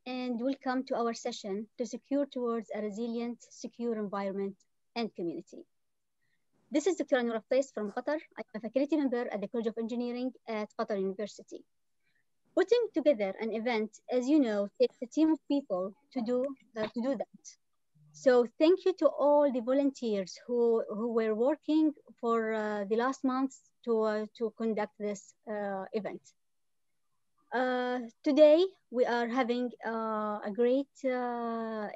and welcome to our session to secure towards a resilient, secure environment and community. This is Dr. Noora from Qatar. I'm a faculty member at the College of Engineering at Qatar University. Putting together an event, as you know, takes a team of people to do that. So thank you to all the volunteers who were working for the last months to conduct this event. Today, we are having a great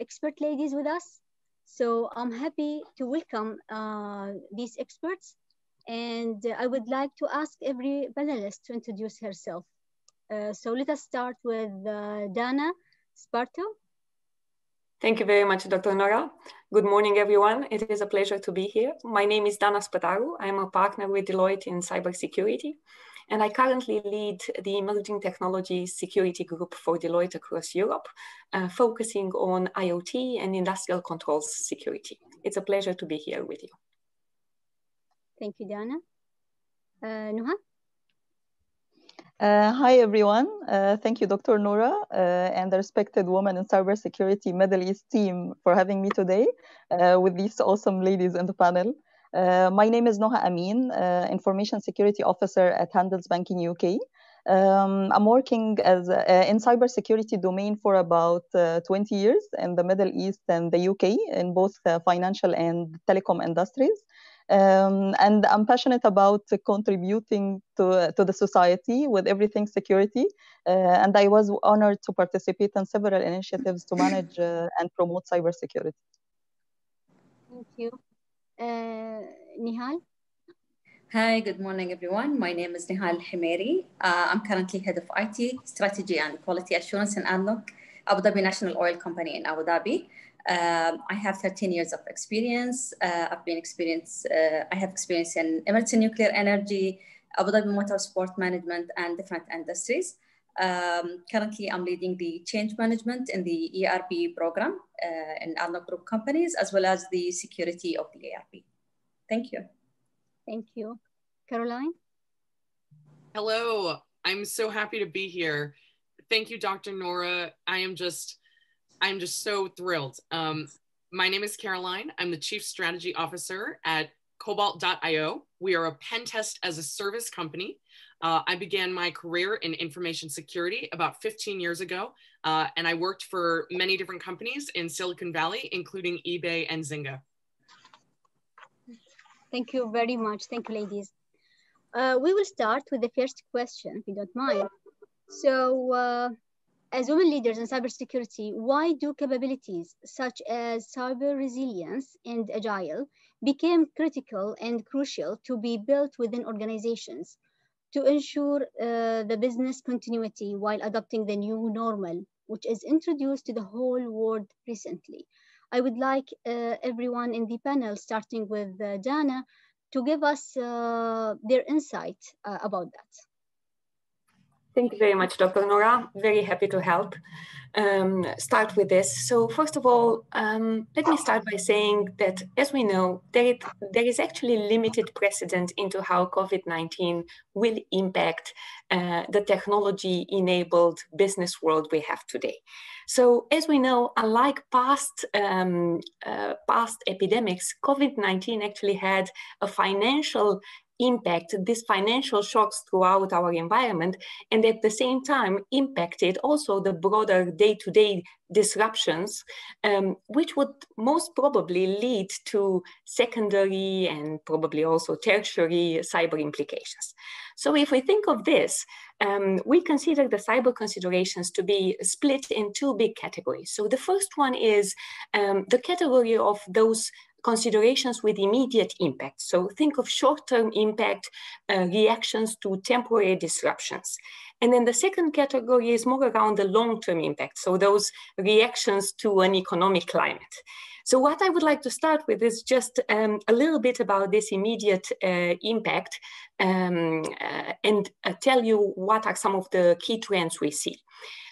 expert ladies with us. So I'm happy to welcome these experts. And I would like to ask every panelist to introduce herself. So let us start with Dana Sparto. Thank you very much, Dr. Nora. Good morning, everyone. It is a pleasure to be here. My name is Dana Spataru. I'm a partner with Deloitte in cybersecurity, and I currently lead the Emerging Technologies Security Group for Deloitte across Europe, focusing on IoT and industrial controls security. It's a pleasure to be here with you. Thank you, Dana. Noha? Hi, everyone. Thank you, Dr. Nora, and the respected woman in cybersecurity Middle East team for having me today with these awesome ladies in the panel. My name is Noha Amin, Information Security Officer at Handelsbanken UK. I'm working as in cybersecurity domain for about 20 years in the Middle East and the UK in both financial and telecom industries. And I'm passionate about contributing to the society with everything security. And I was honored to participate in several initiatives to manage and promote cybersecurity. Thank you. Nihal? Hi, good morning, everyone. My name is Nehal AlHemeiri. I'm currently head of IT, strategy and quality assurance in ADNOC, Abu Dhabi National Oil Company in Abu Dhabi. I have 13 years of experience. I have experience in emergency nuclear energy, Abu Dhabi motorsport management, and different industries. Currently, I'm leading the change management in the ERP program in ADNOC Group companies, as well as the security of the ERP. Thank you. Thank you. Caroline? Hello, I'm so happy to be here. Thank you, Dr. Nora. I'm just so thrilled. My name is Caroline. I'm the Chief Strategy Officer at Cobalt.io. We are a pen test as a service company. I began my career in information security about 15 years ago, and I worked for many different companies in Silicon Valley, including eBay and Zynga. Thank you very much. Thank you, ladies. We will start with the first question, if you don't mind. So, as women leaders in cybersecurity, why do capabilities such as cyber resilience and agile become critical and crucial to be built within organizations to ensure the business continuity while adopting the new normal, which is introduced to the whole world recently? I would like everyone in the panel, starting with Dana, to give us their insight about that. Thank you very much, Dr. Nora. Very happy to help. Start with this. So first of all, let me start by saying that, as we know, there is actually limited precedent into how COVID-19 will impact the technology-enabled business world we have today. So as we know, unlike past epidemics, COVID-19 actually had a financial impact, these financial shocks throughout our environment, and at the same time impacted also the broader day-to-day disruptions, which would most probably lead to secondary and probably also tertiary cyber implications. So if we think of this, we consider the cyber considerations to be split in two big categories. So the first one is the category of those considerations with immediate impact. So think of short-term impact reactions to temporary disruptions. And then the second category is more around the long-term impact. So those reactions to an economic climate. So what I would like to start with is just a little bit about this immediate impact and tell you what are some of the key trends we see.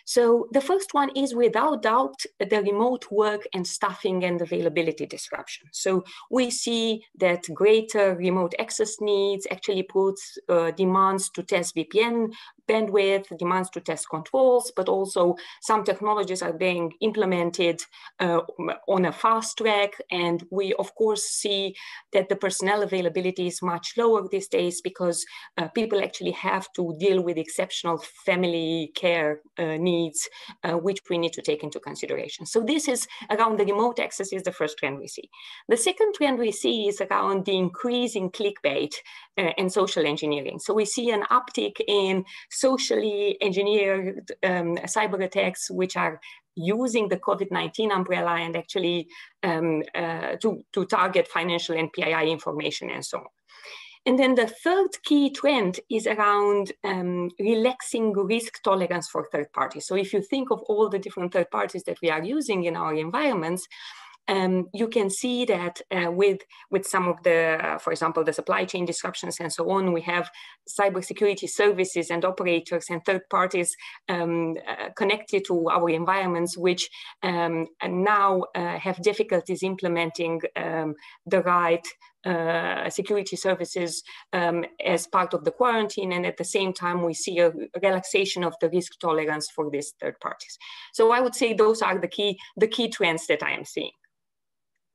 So the first one is without doubt the remote work and staffing and availability disruption. So we see that greater remote access needs actually puts demands to test VPN bandwidth, demands to test controls, but also some technologies are being implemented on a fast track. And we of course see that the personnel availability is much lower these days because people actually have to deal with exceptional family care needs, which we need to take into consideration. So this is around the remote access is the first trend we see. The second trend we see is around the increase in clickbait and social engineering. So we see an uptick in socially engineered cyber attacks, which are using the COVID-19 umbrella and actually to target financial and PII information and so on. And then the third key trend is around relaxing risk tolerance for third parties. So if you think of all the different third parties that we are using in our environments, you can see that with some of the, for example, the supply chain disruptions and so on, we have cybersecurity services and operators and third parties connected to our environments, which now have difficulties implementing the right security services as part of the quarantine, and at the same time we see a relaxation of the risk tolerance for these third parties. So I would say those are the key trends that I am seeing.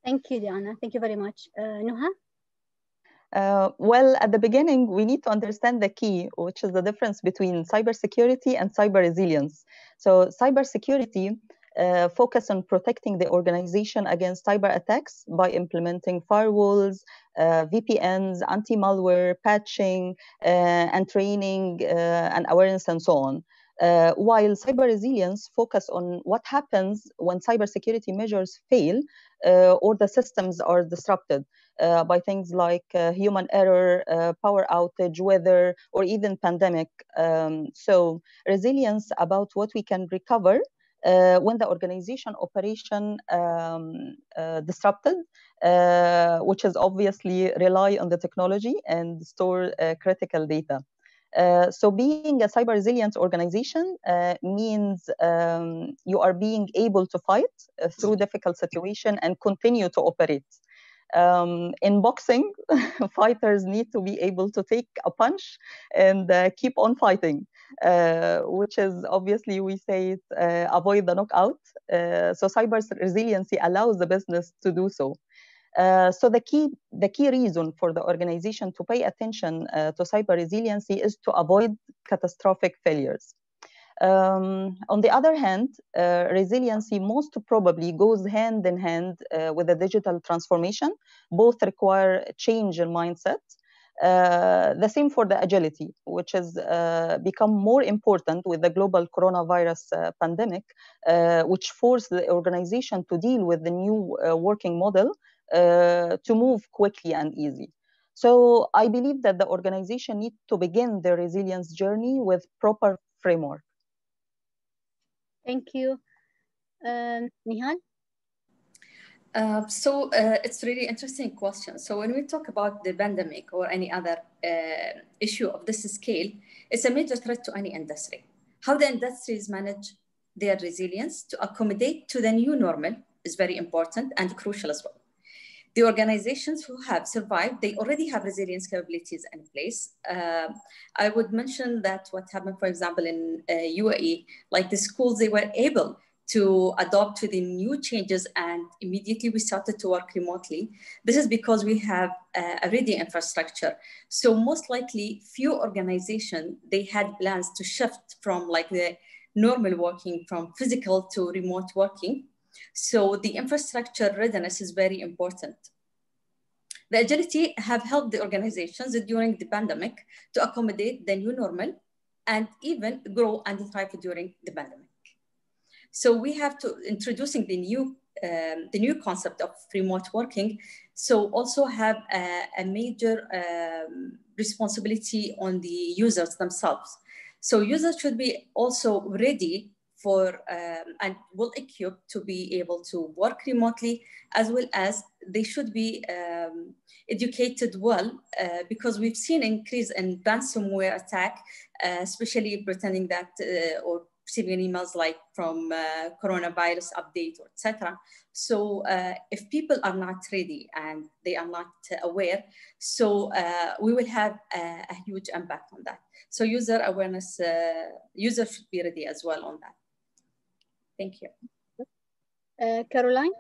Thank you, Diana. Thank you very much. Noha? Well, at the beginning, we need to understand the key, which is the difference between cybersecurity and cyber resilience. So cybersecurity focus on protecting the organization against cyber attacks by implementing firewalls, VPNs, anti-malware, patching, and training and awareness and so on. While cyber resilience focus on what happens when cybersecurity measures fail or the systems are disrupted by things like human error, power outage, weather, or even pandemic. So resilience about what we can recover when the organization operation disrupted, which is obviously rely on the technology and store critical data. So being a cyber resilient organization means you are being able to fight through difficult situation and continue to operate. In boxing, fighters need to be able to take a punch and keep on fighting, which is obviously we say it, avoid the knockout. So cyber resiliency allows the business to do so. So the key reason for the organization to pay attention to cyber resiliency is to avoid catastrophic failures. On the other hand, resiliency most probably goes hand in hand with the digital transformation. Both require change in mindset. The same for the agility, which has become more important with the global coronavirus pandemic, which forced the organization to deal with the new working model to move quickly and easy. So I believe that the organization needs to begin their resilience journey with proper framework. Thank you. Nihal? It's really interesting question. So when we talk about the pandemic or any other issue of this scale, it's a major threat to any industry. How the industries manage their resilience to accommodate to the new normal is very important and crucial as well. The organizations who have survived, they already have resilience capabilities in place. I would mention that what happened, for example, in UAE, like the schools, they were able to adopt to the new changes and immediately we started to work remotely. This is because we have a ready infrastructure. So most likely few organizations, they had plans to shift from like the normal working from physical to remote working. So the infrastructure readiness is very important. The agility have helped the organizations during the pandemic to accommodate the new normal and even grow and thrive during the pandemic. So we have to introducing the new concept of remote working. So also have a major responsibility on the users themselves. So users should be also ready for and well equipped to be able to work remotely, as well as they should be educated well, because we've seen increase in ransomware attack, especially pretending that or receiving emails like from coronavirus update or etc. So if people are not ready and they are not aware, so we will have a huge impact on that. So user awareness, user should be ready as well on that. Thank you. Caroline?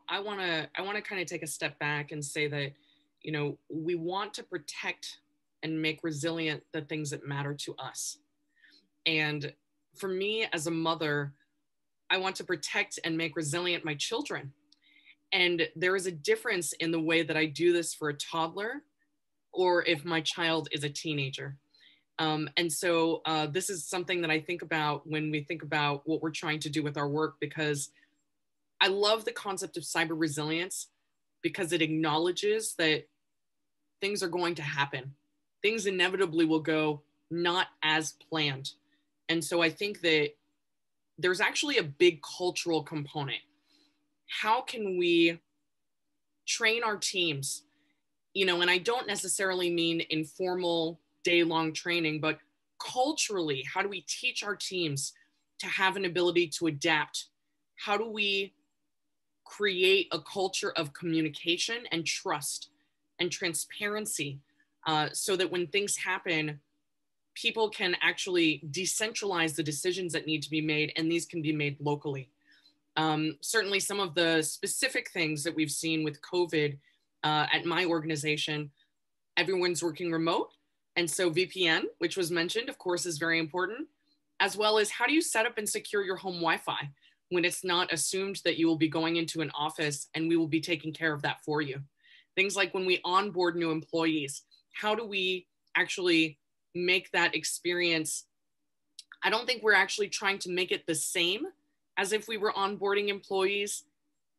I want to kind of take a step back and say that, we want to protect and make resilient the things that matter to us. And for me as a mother, I want to protect and make resilient my children. And there is a difference in the way that I do this for a toddler or if my child is a teenager. And so this is something that I think about when we think about what we're trying to do with our work, because I love the concept of cyber resilience because it acknowledges that things are going to happen. Things inevitably will go not as planned. And so I think that there's actually a big cultural component. How can we train our teams? And I don't necessarily mean informal day-long training, but culturally, how do we teach our teams to have an ability to adapt? How do we create a culture of communication and trust and transparency so that when things happen, people can actually decentralize the decisions that need to be made, and these can be made locally. Certainly some of the specific things that we've seen with COVID at my organization, everyone's working remote. And so VPN, which was mentioned, of course, is very important, as well as how do you set up and secure your home Wi-Fi when it's not assumed that you will be going into an office and we will be taking care of that for you. Things like when we onboard new employees, how do we actually make that experience? I don't think we're actually trying to make it the same as if we were onboarding employees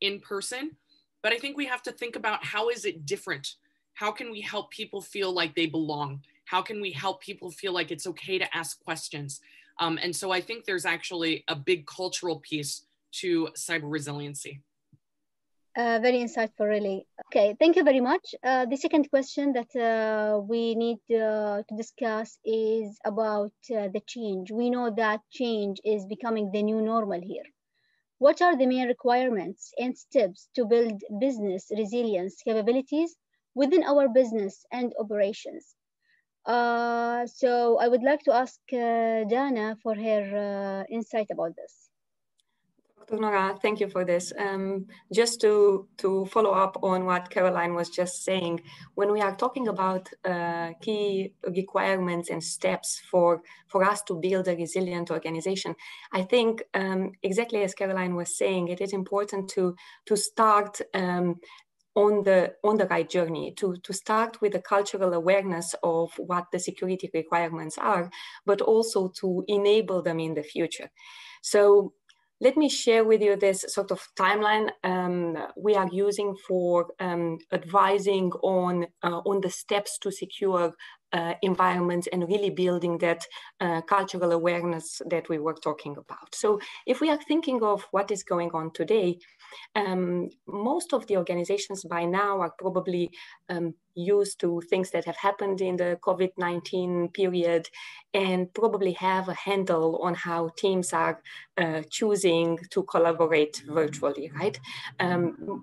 in person, but I think we have to think about how is it different? How can we help people feel like they belong? How can we help people feel like it's okay to ask questions? And so I think there's actually a big cultural piece to cyber resiliency. Very insightful, really. Okay, thank you very much. The second question that we need to discuss is about the change. We know that change is becoming the new normal here. What are the main requirements and steps to build business resilience capabilities within our business and operations? So I would like to ask Dana for her insight about this. Dr. Nora, thank you for this. Just to follow up on what Caroline was just saying, when we are talking about key requirements and steps for us to build a resilient organization, I think exactly as Caroline was saying, it is important to start on the right journey, to start with a cultural awareness of what the security requirements are, but also to enable them in the future. So let me share with you this sort of timeline we are using for advising on the steps to secure environments and really building that cultural awareness that we were talking about. So if we are thinking of what is going on today, most of the organizations by now are probably used to things that have happened in the COVID-19 period and probably have a handle on how teams are choosing to collaborate virtually, right?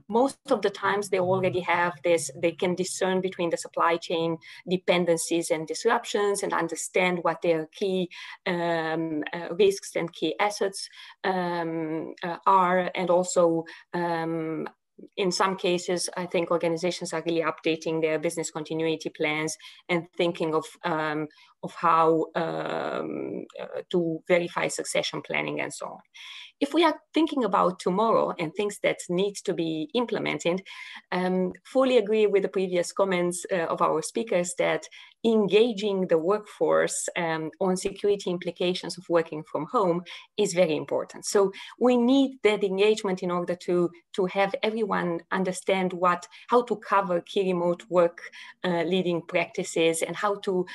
Most of the times they already have this, they can discern between the supply chain dependencies and disruptions and understand what their key risks and key assets are, and also in some cases, I think organizations are really updating their business continuity plans and thinking of how to verify succession planning and so on. If we are thinking about tomorrow and things that need to be implemented, fully agree with the previous comments of our speakers that engaging the workforce on security implications of working from home is very important. So we need that engagement in order to have everyone understand how to cover key remote work leading practices and how to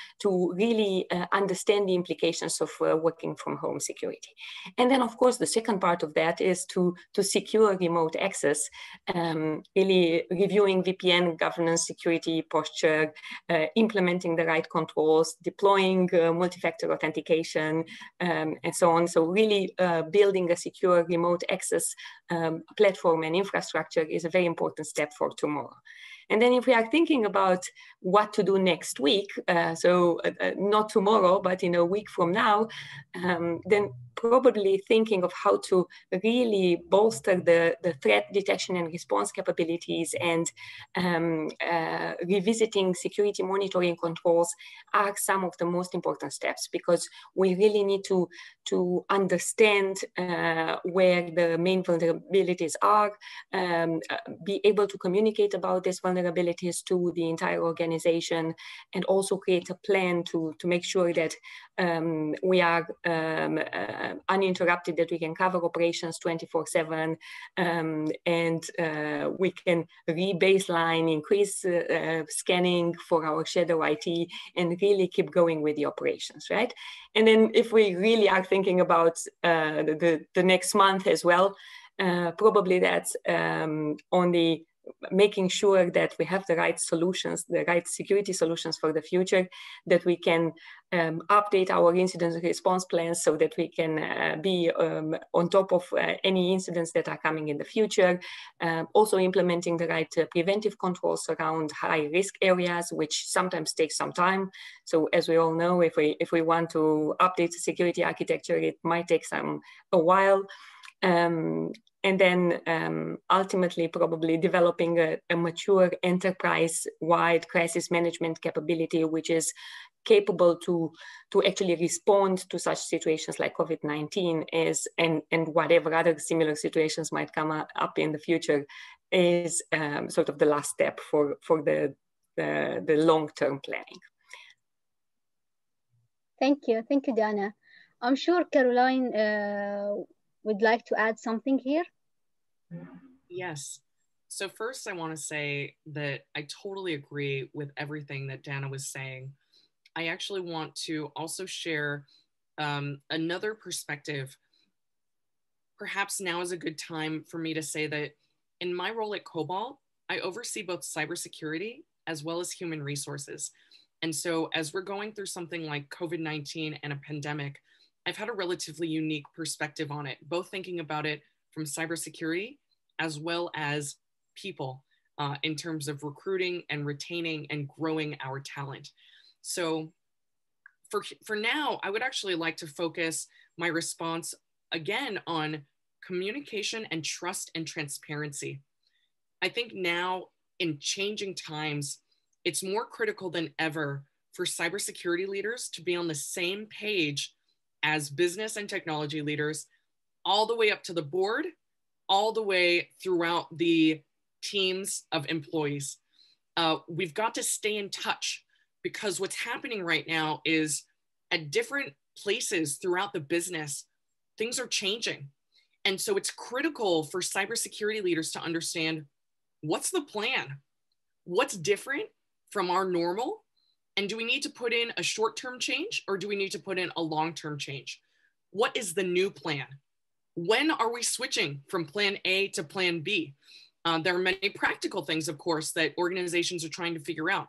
really really understand the implications of working from home security. And then, of course, the second part of that is to secure remote access, really reviewing VPN governance, security posture, implementing the right controls, deploying multi-factor authentication, and so on. So really building a secure remote access platform and infrastructure is a very important step for tomorrow. And then if we are thinking about what to do next week, not tomorrow, but in a week from now, then probably thinking of how to really bolster the threat detection and response capabilities and revisiting security monitoring controls are some of the most important steps, because we really need to understand where the main vulnerabilities are, be able to communicate about these vulnerabilities to the entire organization, and also create a plan to make sure that we are uninterrupted, that we can cover operations 24/7, and we can re-baseline, increase scanning for our shadow IT, and really keep going with the operations, right? And then if we really are thinking about the next month as well, probably that's on the making sure that we have the right solutions, the right security solutions for the future, that we can update our incident response plans so that we can be on top of any incidents that are coming in the future. Also implementing the right preventive controls around high risk areas, which sometimes takes some time. So as we all know, if we want to update the security architecture, it might take a while. And then ultimately probably developing a mature enterprise-wide crisis management capability, which is capable to actually respond to such situations like COVID-19 and whatever other similar situations might come up in the future, is sort of the last step for the long-term planning. Thank you, Dana. I'm sure Caroline would like to add something here. Yes. So first I want to say that I totally agree with everything that Dana was saying. I actually want to also share another perspective. Perhaps now is a good time for me to say that in my role at Cobalt, I oversee both cybersecurity as well as human resources. And so as we're going through something like COVID-19 and a pandemic, I've had a relatively unique perspective on it, both thinking about it from cybersecurity as well as people in terms of recruiting and retaining and growing our talent. So for now, I would actually like to focus my response again on communication and trust and transparency. I think now in changing times, it's more critical than ever for cybersecurity leaders to be on the same page as business and technology leaders, all the way up to the board, all the way throughout the teams of employees. We've got to stay in touch, because what's happening right now is at different places throughout the business, things are changing. And so it's critical for cybersecurity leaders to understand what's the plan, what's different from our normal, and do we need to put in a short-term change or do we need to put in a long-term change? What is the new plan? When are we switching from plan A to plan B? There are many practical things, of course, that organizations are trying to figure out.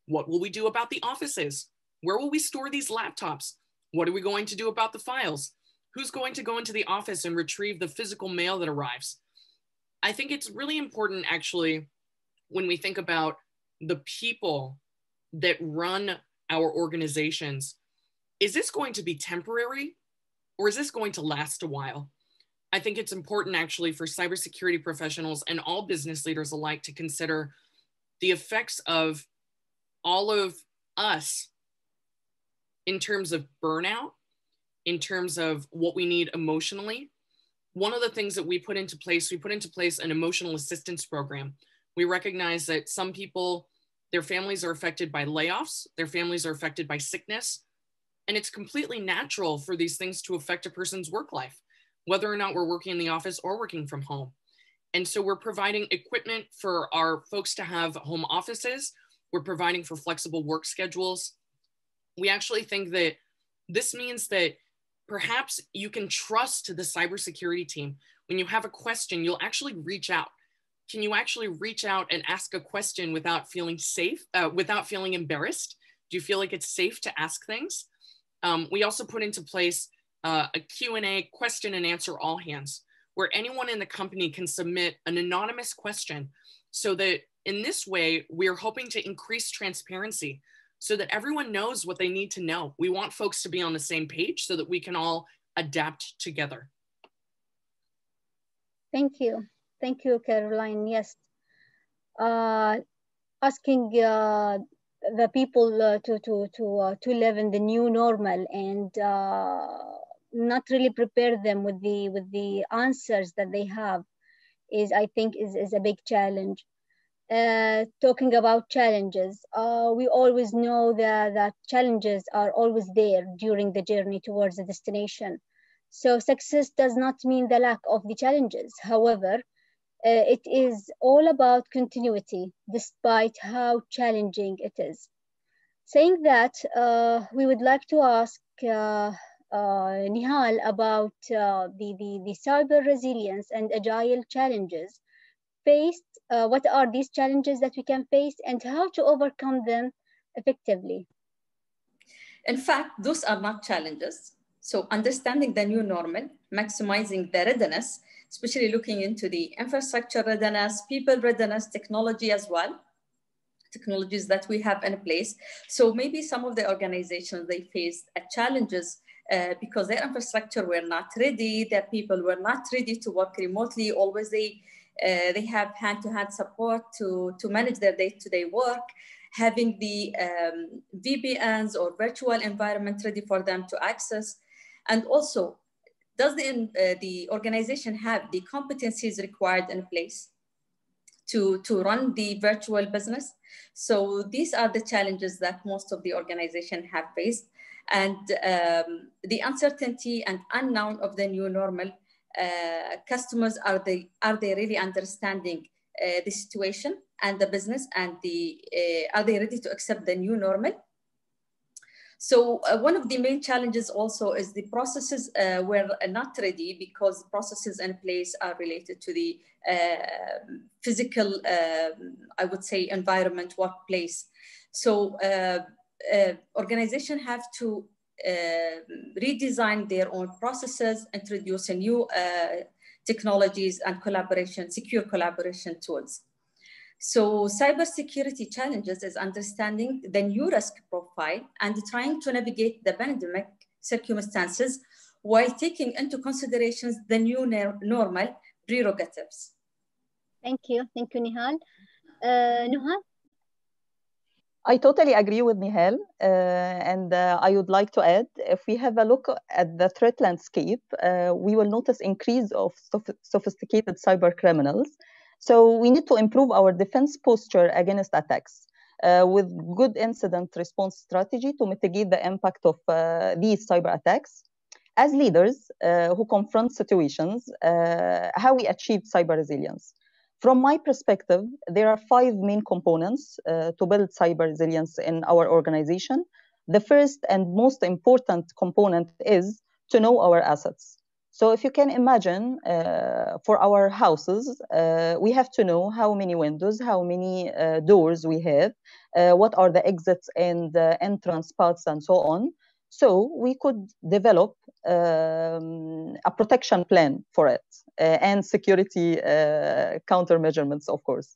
What will we do about the offices? Where will we store these laptops? What are we going to do about the files? Who's going to go into the office and retrieve the physical mail that arrives? I think it's really important, actually, when we think about the people that run our organizations. Is this going to be temporary, or is this going to last a while? I think it's important, actually, for cybersecurity professionals and all business leaders alike to consider the effects of all of us in terms of burnout, in terms of what we need emotionally. One of the things that we put into place an emotional assistance program. We recognize that some people, their families are affected by layoffs, their families are affected by sickness, and it's completely natural for these things to affect a person's work life, whether or not we're working in the office or working from home. And so we're providing equipment for our folks to have home offices. We're providing for flexible work schedules. we actually think that this means that perhaps you can trust the cybersecurity team. When you have a question, you'll actually reach out. Can you actually reach out and ask a question without feeling safe, without feeling embarrassed? Do you feel like it's safe to ask things? We also put into place a Q&A, question and answer all hands, where anyone in the company can submit an anonymous question, so that in this way, we're hoping to increase transparency so that everyone knows what they need to know. We want folks to be on the same page so that we can all adapt together. Thank you. Thank you, Caroline. Yes. Asking the people to live in the new normal and not really prepare them with the answers that they have I think is a big challenge. Talking about challenges, we always know that challenges are always there during the journey towards the destination. So success does not mean the lack of the challenges. However, it is all about continuity, despite how challenging it is. Saying that, we would like to ask Nihal about the cyber resilience and agile challenges faced. What are these challenges that we can face and how to overcome them effectively? In fact, those are not challenges. So understanding the new normal, maximizing the readiness, especially looking into the infrastructure readiness, people readiness, technology as well, technologies that we have in place. So maybe some of the organizations, they faced challenges because their infrastructure were not ready, their people were not ready to work remotely. Always they have hand-to-hand support to manage their day-to-day work, having the VPNs or virtual environment ready for them to access. And also, does the organization have the competencies required in place to run the virtual business? So these are the challenges that most of the organization have faced. And the uncertainty and unknown of the new normal, customers, are they really understanding the situation and the business, and are they ready to accept the new normal? So one of the main challenges also is the processes were not ready, because processes in place are related to the physical, I would say, environment, workplace. So organizations have to redesign their own processes, introduce new technologies and collaboration, secure collaboration tools. So cybersecurity challenges is understanding the new risk profile and trying to navigate the pandemic circumstances while taking into considerations the new normal prerogatives. Thank you, Nihal. Noha? I totally agree with Nihal, and I would like to add, if we have a look at the threat landscape, we will notice increase of sophisticated cyber criminals. So we need to improve our defense posture against attacks with good incident response strategy to mitigate the impact of these cyber attacks. As leaders who confront situations, how we achieve cyber resilience. From my perspective, there are 5 main components to build cyber resilience in our organization. The first and most important component is to know our assets. So if you can imagine, for our houses, we have to know how many windows, how many doors we have, what are the exits and entrance paths, and so on. So we could develop a protection plan for it and security countermeasurements, of course.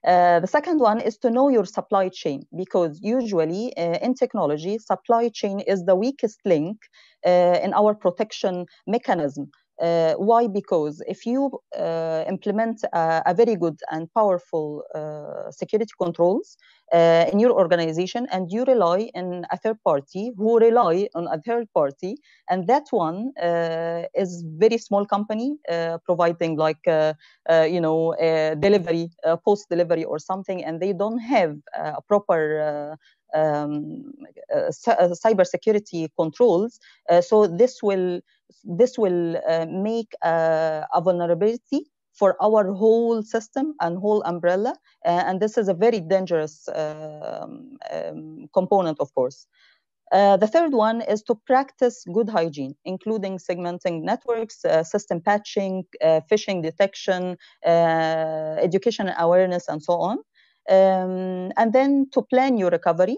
The second one is to know your supply chain, because usually in technology, supply chain is the weakest link in our protection mechanism. Why? Because if you implement a very good and powerful security controls in your organization, and you rely on a third party who rely on a third party, and that one is very small company providing like delivery, post delivery or something, and they don't have a proper cybersecurity controls, so this will make a vulnerability for our whole system and whole umbrella, and this is a very dangerous component, of course. The third one is to practice good hygiene, including segmenting networks, system patching, phishing detection, education and awareness, and so on. And then to plan your recovery,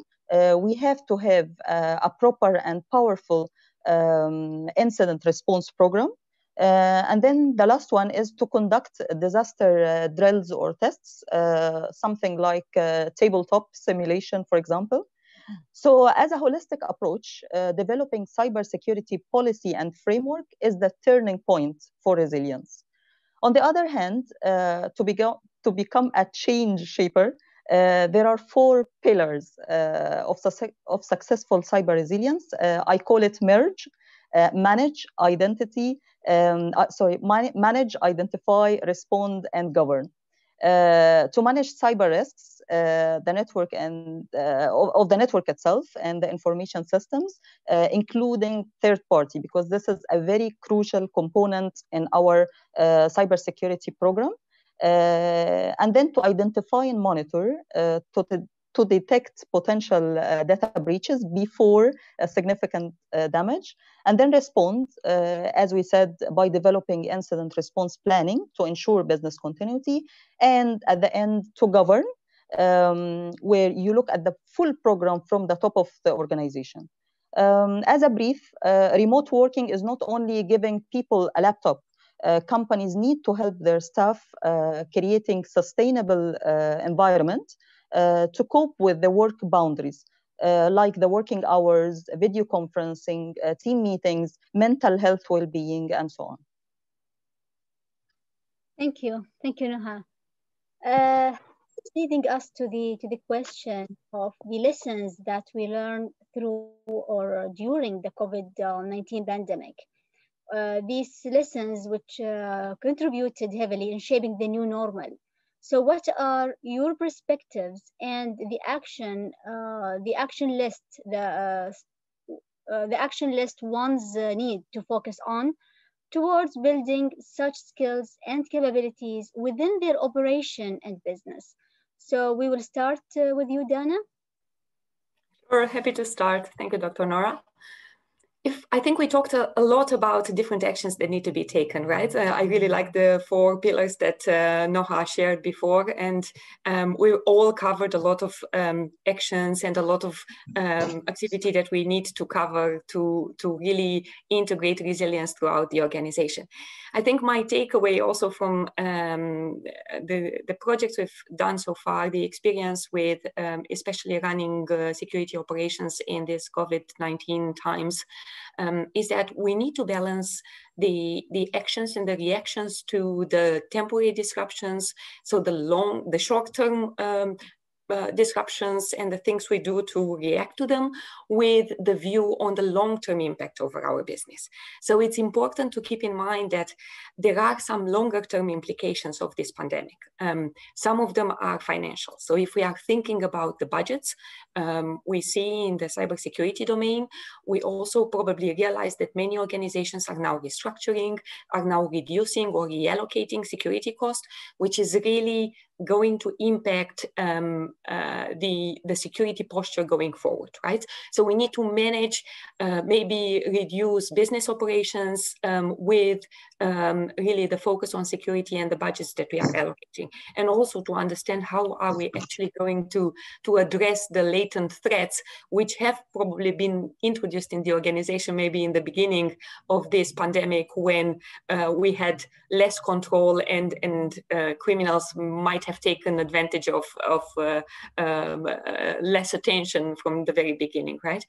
we have to have a proper and powerful incident response program. And then the last one is to conduct disaster drills or tests, something like tabletop simulation, for example. So as a holistic approach, developing cybersecurity policy and framework is the turning point for resilience. On the other hand, to become a change shaper, there are 4 pillars of successful cyber resilience. I call it MERGE: manage, manage, identify, respond, and govern. To manage cyber risks, the network and of the network itself and the information systems, including third party, because this is a very crucial component in our cybersecurity program. And then to identify and monitor, to detect potential data breaches before significant damage, and then respond, as we said, by developing incident response planning to ensure business continuity, and at the end to govern, where you look at the full program from the top of the organization. As a brief, remote working is not only giving people a laptop. Companies need to help their staff creating sustainable environment to cope with the work boundaries, like the working hours, video conferencing, team meetings, mental health well-being, and so on. Thank you, Noha. Leading us to the question of the lessons that we learned through or during the COVID-19 pandemic. These lessons which contributed heavily in shaping the new normal. So what are your perspectives and the action list, the action list one's need to focus on towards building such skills and capabilities within their operation and business? So we will start with you, Dana. Sure, happy to start. Thank you, Dr. Nora. I think we talked a lot about different actions that need to be taken, right? I really like the 4 pillars that Noha shared before, and we all covered a lot of actions and a lot of activity that we need to cover to really integrate resilience throughout the organization. I think my takeaway also from the projects we've done so far, the experience with especially running security operations in this COVID-19 times, is that we need to balance the actions and the reactions to the temporary disruptions, so the short-term disruptions and the things we do to react to them, with the view on the long-term impact over our business. So it's important to keep in mind that there are some longer-term implications of this pandemic. Some of them are financial. So if we are thinking about the budgets we see in the cybersecurity domain, we also probably realize that many organizations are now restructuring, are now reducing or reallocating security costs, which is really going to impact the security posture going forward, right? So we need to manage, maybe reduce business operations with really the focus on security and the budgets that we are allocating, and also to understand how are we actually going to address the latent threats which have probably been introduced in the organization maybe in the beginning of this pandemic, when we had less control and criminals might have taken advantage of less attention from the very beginning, right?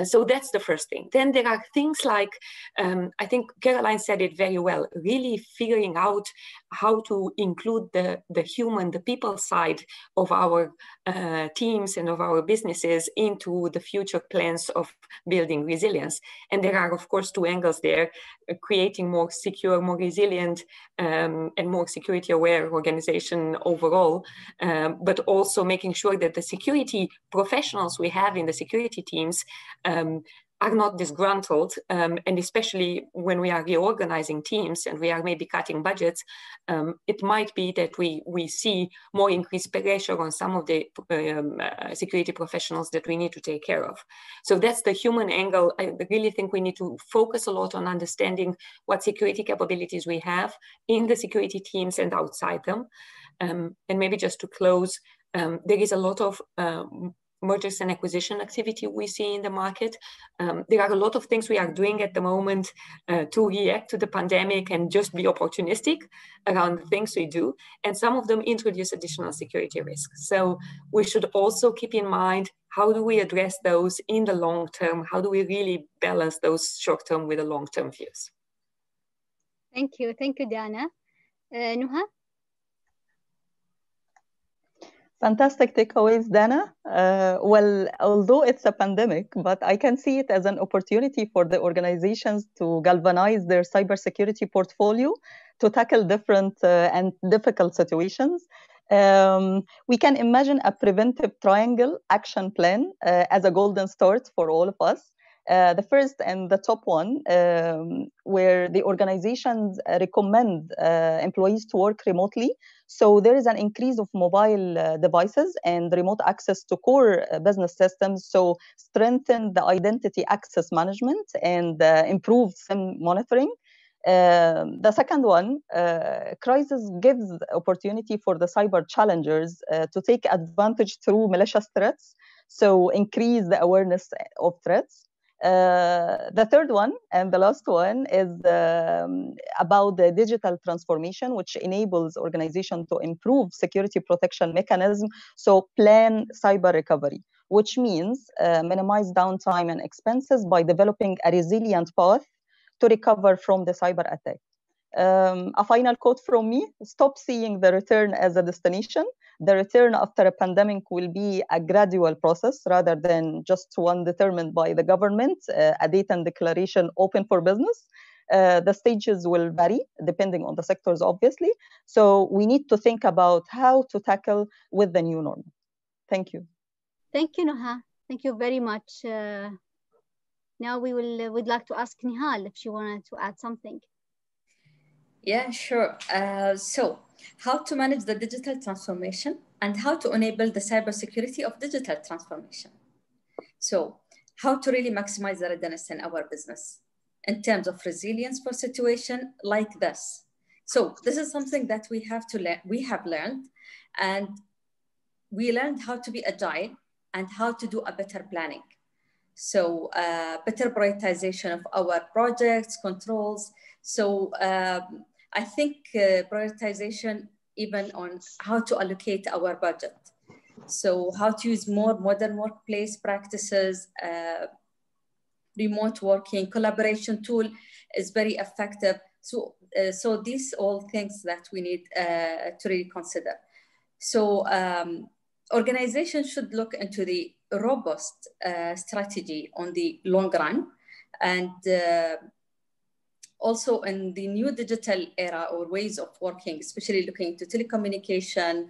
So that's the first thing. Then there are things like, I think Caroline said it very well, really figuring out how to include the human, the people side of our teams and of our businesses into the future plans of building resilience. And there are, of course, 2 angles there, creating more secure, more resilient, and more security aware organization overall, but also making sure that the security professionals we have in the security teams are not disgruntled, and especially when we are reorganizing teams and we are maybe cutting budgets, it might be that we see more increased pressure on some of the security professionals that we need to take care of. So that's the human angle. I really think we need to focus a lot on understanding what security capabilities we have in the security teams and outside them. And maybe just to close, there is a lot of mergers and acquisition activity we see in the market. There are a lot of things we are doing at the moment to react to the pandemic and just be opportunistic around the things we do. And some of them introduce additional security risks. So we should also keep in mind, how do we address those in the long term? How do we really balance those short term with the long term views? Thank you, Diana. Noha? Fantastic takeaways, Dana. Well, although it's a pandemic, but I can see it as an opportunity for the organizations to galvanize their cybersecurity portfolio to tackle different and difficult situations. We can imagine a preventive triangle action plan as a golden start for all of us. The first and the top one, where the organizations recommend employees to work remotely. So there is an increase of mobile devices and remote access to core business systems. So strengthen the identity access management and improve SIM monitoring. The second one, crisis gives opportunity for the cyber challengers to take advantage through malicious threats. So increase the awareness of threats. The third one and the last one is about the digital transformation, which enables organizations to improve security protection mechanism. So plan cyber recovery, which means minimize downtime and expenses by developing a resilient path to recover from the cyber attack. A final quote from me: stop seeing the return as a destination. The return after a pandemic will be a gradual process rather than just one determined by the government, a date and declaration open for business. The stages will vary depending on the sectors, obviously. So we need to think about how to tackle with the new normal. Thank you. Thank you, Noha. Thank you very much. Now we'd like to ask Nihal if she wanted to add something. Yeah, sure. So how to manage the digital transformation and how to enable the cybersecurity of digital transformation. So how to really maximize the readiness in our business in terms of resilience for situation like this. So this is something that we have learned, and we learned how to be agile and how to do a better planning. So better prioritization of our projects, controls. So I think prioritization even on how to allocate our budget. So how to use more modern workplace practices, remote working, collaboration tool is very effective. So these all things that we need to really consider. So organizations should look into the robust strategy on the long run, and also in the new digital era or ways of working, especially looking to telecommunication,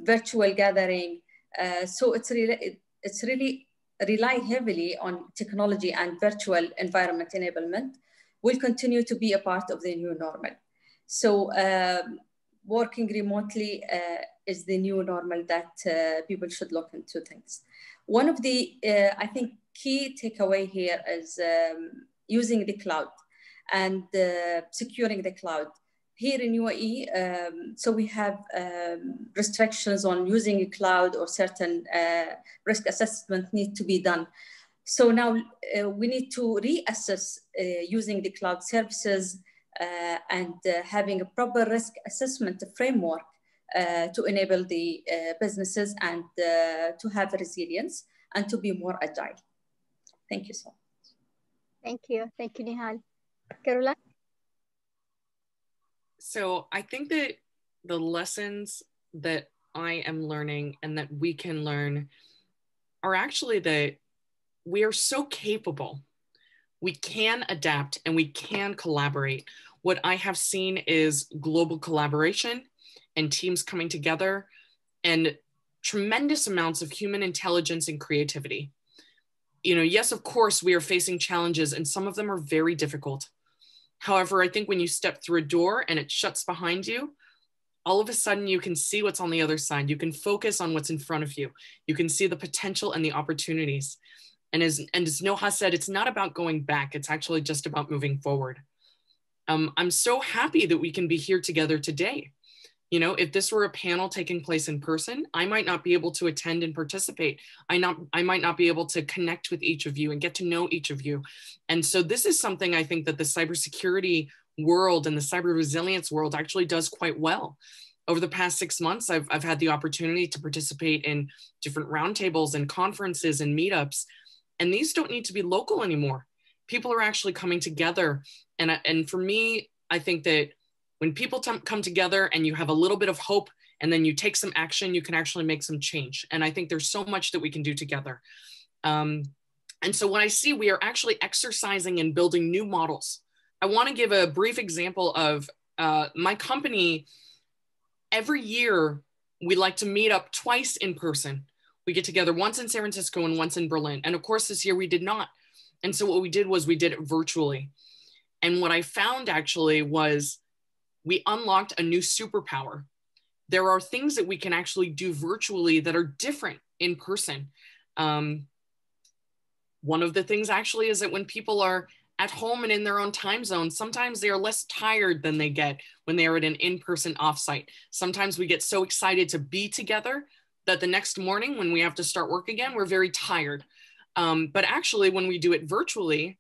virtual gathering. So it's really rely heavily on technology, and virtual environment enablement will continue to be a part of the new normal. So working remotely is the new normal that people should look into things. One of the, I think, key takeaway here is using the cloud and securing the cloud. Here in UAE, so we have restrictions on using a cloud, or certain risk assessment need to be done. So now we need to reassess using the cloud services and having a proper risk assessment framework to enable the businesses and to have resilience and to be more agile. Thank you so much. Thank you, Nihal. Caroline? So I think that the lessons that I am learning and that we can learn are actually that we are so capable. We can adapt and we can collaborate. What I have seen is global collaboration and teams coming together and tremendous amounts of human intelligence and creativity. yes, of course, we are facing challenges and some of them are very difficult. However, I think when you step through a door and it shuts behind you, all of a sudden you can see what's on the other side. You can focus on what's in front of you. You can see the potential and the opportunities. And as Noha said, it's not about going back. It's actually just about moving forward. I'm so happy that we can be here together today. If this were a panel taking place in person, I might not be able to attend and participate. I might not be able to connect with each of you and get to know each of you. And so this is something I think that the cybersecurity world and the cyber resilience world actually does quite well. Over the past 6 months, I've had the opportunity to participate in different roundtables and conferences and meetups. And these don't need to be local anymore. People are actually coming together. And for me, I think that when people come together and you have a little bit of hope and then you take some action, you can actually make some change. And I think there's so much that we can do together. And so when I see we are actually exercising and building new models, I want to give a brief example of my company. Every year, we like to meet up twice in person. We get together once in San Francisco and once in Berlin. And of course, this year we did not. And so what we did was we did it virtually. And what I found actually was we unlocked a new superpower. There are things that we can actually do virtually that are different in person. One of the things actually is that when people are at home and in their own time zone, sometimes they are less tired than they get when they are at an in-person offsite. Sometimes we get so excited to be together that the next morning when we have to start work again, we're very tired. But actually when we do it virtually,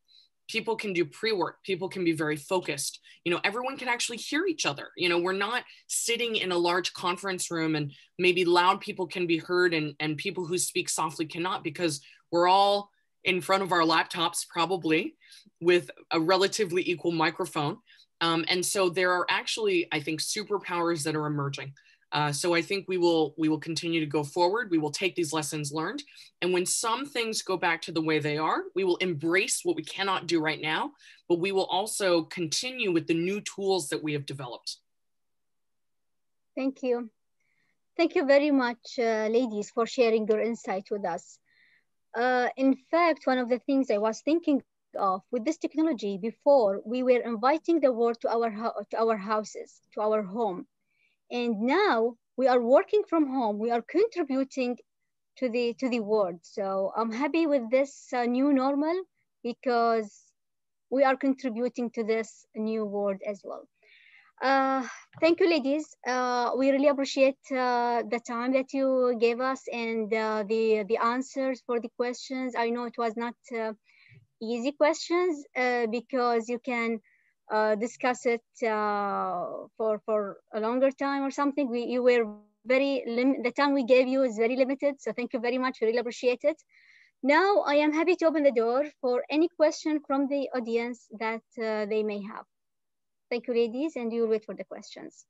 people can do pre-work, people can be very focused. Everyone can actually hear each other. We're not sitting in a large conference room and maybe loud people can be heard and people who speak softly cannot, because we're all in front of our laptops probably with a relatively equal microphone. And so there are actually, I think, superpowers that are emerging. So I think we will continue to go forward. We will take these lessons learned. And when some things go back to the way they are, we will embrace what we cannot do right now, but we will also continue with the new tools that we have developed. Thank you. Thank you very much, ladies, for sharing your insight with us. In fact, one of the things I was thinking of with this technology before, we were inviting the world to our houses, to our home. And now we are working from home. We are contributing to the world. So I'm happy with this new normal because we are contributing to this new world as well. Thank you, ladies. We really appreciate the time that you gave us and the answers for the questions. I know it was not easy questions because you can discuss it for a longer time or something. You were the time we gave you is very limited. So thank you very much. We really appreciate it. Now I am happy to open the door for any question from the audience that they may have. Thank you, ladies, and you'll wait for the questions.